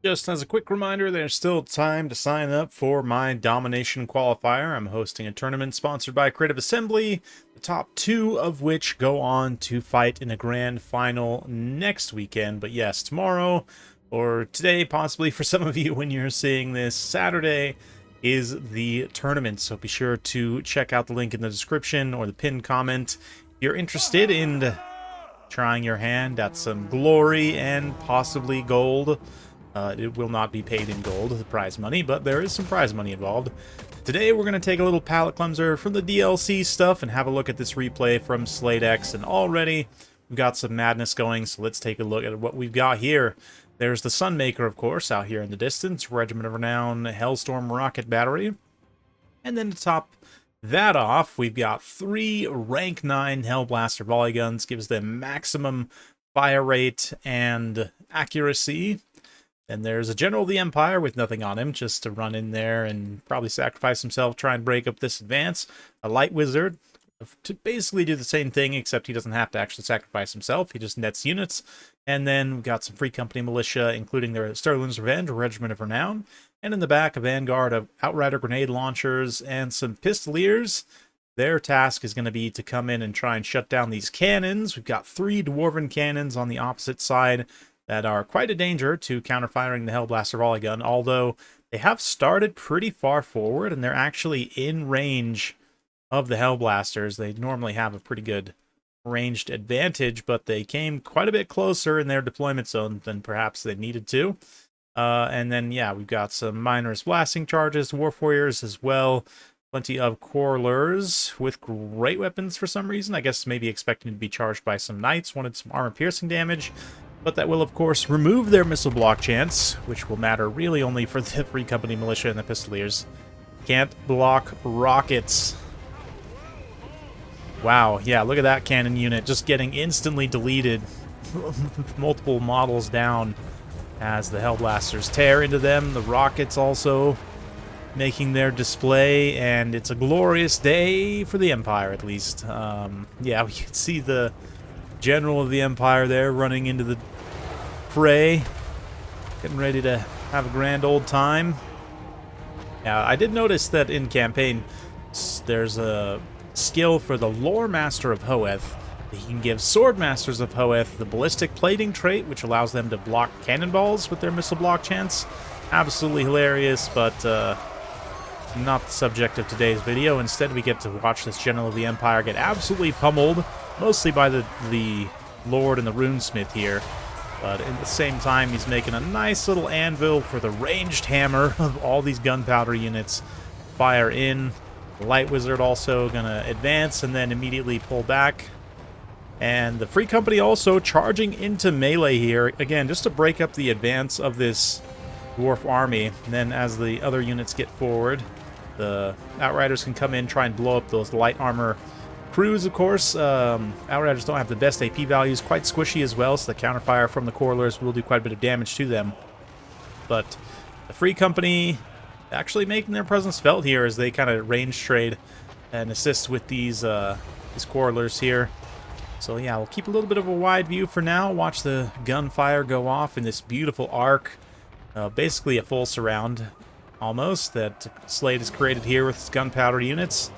Just as a quick reminder, there's still time to sign up for my Domination Qualifier. I'm hosting a tournament sponsored by Creative Assembly, the top two of which go on to fight in a grand final next weekend. But yes, tomorrow, or today possibly for some of you when you're seeing this, Saturday is the tournament. So be sure to check out the link in the description or the pinned comment if you're interested in trying your hand at some glory and possibly gold. It will not be paid in gold, the prize money, but there is some prize money involved. Today we're going to take a little palette cleanser from the DLC stuff and have a look at this replay from Slate X, and already we've got some madness going, so let's take a look at what we've got here. There's the Sunmaker, of course, out here in the distance, Regiment of Renown, Hellstorm Rocket Battery, and then to top that off, we've got 3 rank 9 Helblaster volley guns, gives them maximum fire rate and accuracy. And there's a General of the Empire with nothing on him, just to run in there and probably sacrifice himself, try and break up this advance. A Light Wizard to basically do the same thing, except he doesn't have to actually sacrifice himself. He just nets units. And then we've got some Free Company Militia, including their Sterling's Revenge, Regiment of Renown. And in the back, a vanguard of Outrider Grenade Launchers and some Pistoliers. Their task is going to be to come in and try and shut down these cannons. We've got 3 Dwarven cannons on the opposite side that are quite a danger to counter-firing the Helblaster volley gun, although they have started pretty far forward, and they're actually in range of the Hellblasters. They normally have a pretty good ranged advantage, but they came quite a bit closer in their deployment zone than perhaps they needed to. And then, yeah, we've got some Minor's Blasting Charges, Dwarf Warriors as well, plenty of Quarrelers with great weapons for some reason. I guess maybe expecting to be charged by some Knights, wanted some armor-piercing damage. But that will, of course, remove their missile block chance, which will matter really only for the Free Company Militia and the Pistoliers. Can't block rockets. Wow, yeah, look at that cannon unit just getting instantly deleted. Multiple models down as the Hellblasters tear into them. The rockets also making their display, and it's a glorious day for the Empire, at least. Yeah, we can see the General of the Empire there running into the fray, getting ready to have a grand old time. Yeah, I did notice that in campaign there's a skill for the Lore Master of Hoeth. He can give Sword Masters of Hoeth the Ballistic Plating trait, which allows them to block cannonballs with their missile block chance. Absolutely hilarious, but not the subject of today's video. Instead, we get to watch this General of the Empire get absolutely pummeled, mostly by the Lord and the Runesmith here. But at the same time, he's making a nice little anvil for the ranged hammer of all these gunpowder units. Fire in. The Light Wizard also going to advance and then immediately pull back. And the Free Company also charging into melee here. Again, just to break up the advance of this Dwarf army. And then as the other units get forward, the Outriders can come in, try and blow up those light armor crews, of course. Outriders don't have the best AP values, quite squishy as well, so the counterfire from the Quarrelers will do quite a bit of damage to them. But the Free Company actually making their presence felt here as they kind of range trade and assist with these Quarrelers here. So yeah, we'll keep a little bit of a wide view for now, watch the gunfire go off in this beautiful arc. Basically a full surround, almost, that Slate has created here with its gunpowder units.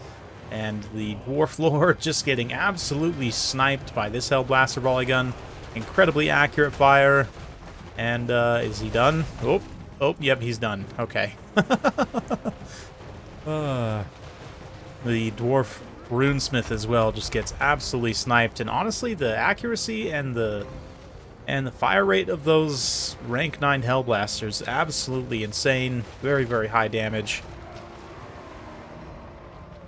And the Dwarf Lord just getting absolutely sniped by this Helblaster volley gun. Incredibly accurate fire. And is he done? Oh, yep, he's done. Okay. The Dwarf Runesmith as well just gets absolutely sniped. And honestly, the accuracy and the fire rate of those rank 9 Hellblasters, absolutely insane. Very, very high damage.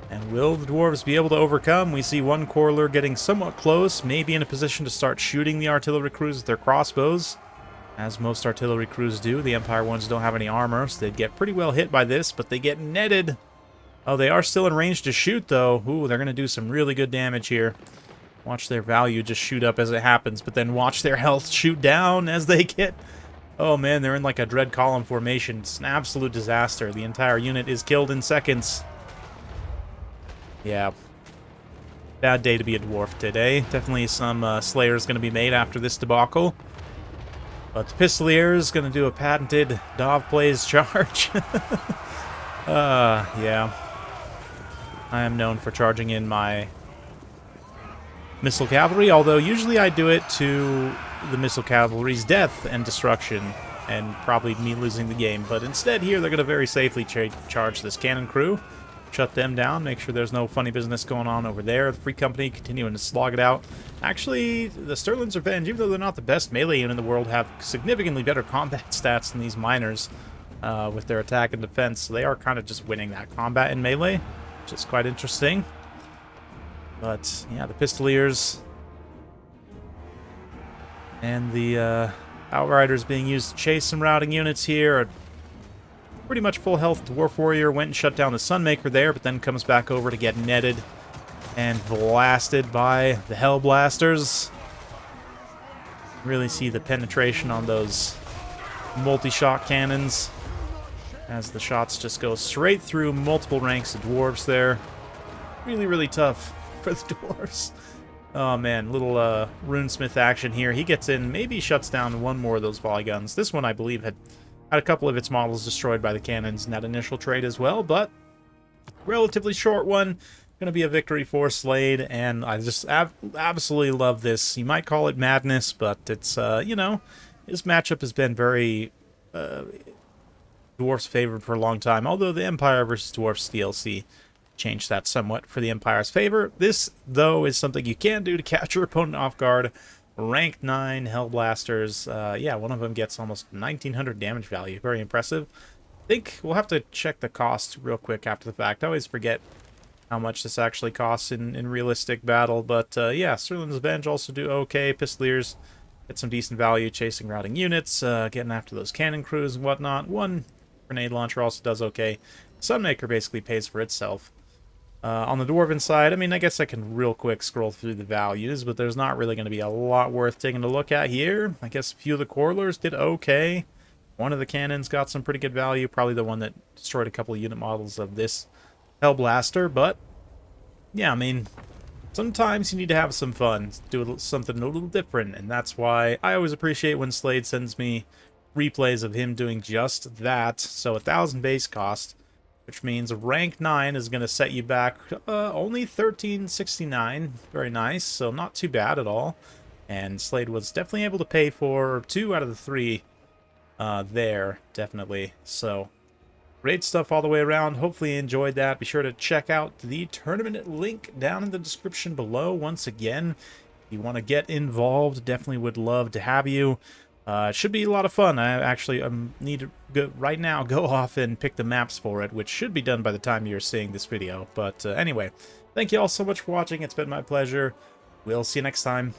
And will the Dwarves be able to overcome? We see one Quarreler getting somewhat close, maybe in a position to start shooting the artillery crews with their crossbows, as most artillery crews do. The Empire ones don't have any armor, so they'd get pretty well hit by this, but they get netted. Oh, they are still in range to shoot, though. Ooh, they're going to do some really good damage here. Watch their value just shoot up as it happens, but then watch their health shoot down as they get... Oh, man, they're in like a Dread Column formation. It's an absolute disaster. The entire unit is killed in seconds. Yeah. Bad day to be a dwarf today. Definitely some Slayers going to be made after this debacle. But the Pistolier is going to do a patented Dov plays charge. Yeah. I am known for charging in my Missile Cavalry, although usually I do it to the Missile Cavalry's death and destruction, and probably me losing the game. But instead here, they're going to very safely charge this cannon crew, shut them down, make sure there's no funny business going on over there. The Free Company continuing to slog it out. Actually, the Sterling's Revenge, even though they're not the best melee unit in the world, have significantly better combat stats than these miners with their attack and defense. So they are kind of just winning that combat in melee, which is quite interesting. But, yeah, the Pistoliers and the Outriders being used to chase some routing units here. A pretty much full health Dwarf Warrior went and shut down the Sunmaker there, but then comes back over to get netted and blasted by the Helblasters. Really see the penetration on those multi-shot cannons as the shots just go straight through multiple ranks of Dwarves there. Really, really tough for the Dwarves. Oh man, little Runesmith action here. He gets in, maybe shuts down one more of those volley guns. This one, I believe, had a couple of its models destroyed by the cannons in that initial trade as well, but relatively short one. Going to be a victory for Slade, and I just absolutely love this. You might call it madness, but it's, you know, his matchup has been very Dwarfs favored for a long time, although the Empire versus Dwarfs DLC changed that somewhat for the Empire's favor. This, though, is something you can do to catch your opponent off guard. Rank 9 Helblasters. Yeah, one of them gets almost 1900 damage value. Very impressive. I think we'll have to check the cost real quick after the fact. I always forget how much this actually costs in realistic battle. But, yeah, Sterling's Revenge also do okay. Pistoliers get some decent value chasing routing units, getting after those cannon crews and whatnot. One grenade launcher also does okay. Sunmaker basically pays for itself. On the Dwarven side, I mean, I guess I can real quick scroll through the values, but there's not really going to be a lot worth taking a look at here. I guess a few of the Quarrelers did okay. One of the cannons got some pretty good value, probably the one that destroyed a couple of unit models of this Helblaster, but yeah, I mean, sometimes you need to have some fun, do something a little different, and that's why I always appreciate when Slade sends me replays of him doing just that. So 1,000 base cost, which means rank 9 is going to set you back only 1369. Very nice, so not too bad at all. And Slade was definitely able to pay for 2 out of the 3 there, definitely. So great stuff all the way around. Hopefully you enjoyed that. Be sure to check out the tournament link down in the description below. Once again, if you want to get involved, definitely would love to have you. It should be a lot of fun. I actually need to go right now, go off and pick the maps for it, which should be done by the time you're seeing this video. But anyway, thank you all so much for watching. It's been my pleasure. We'll see you next time.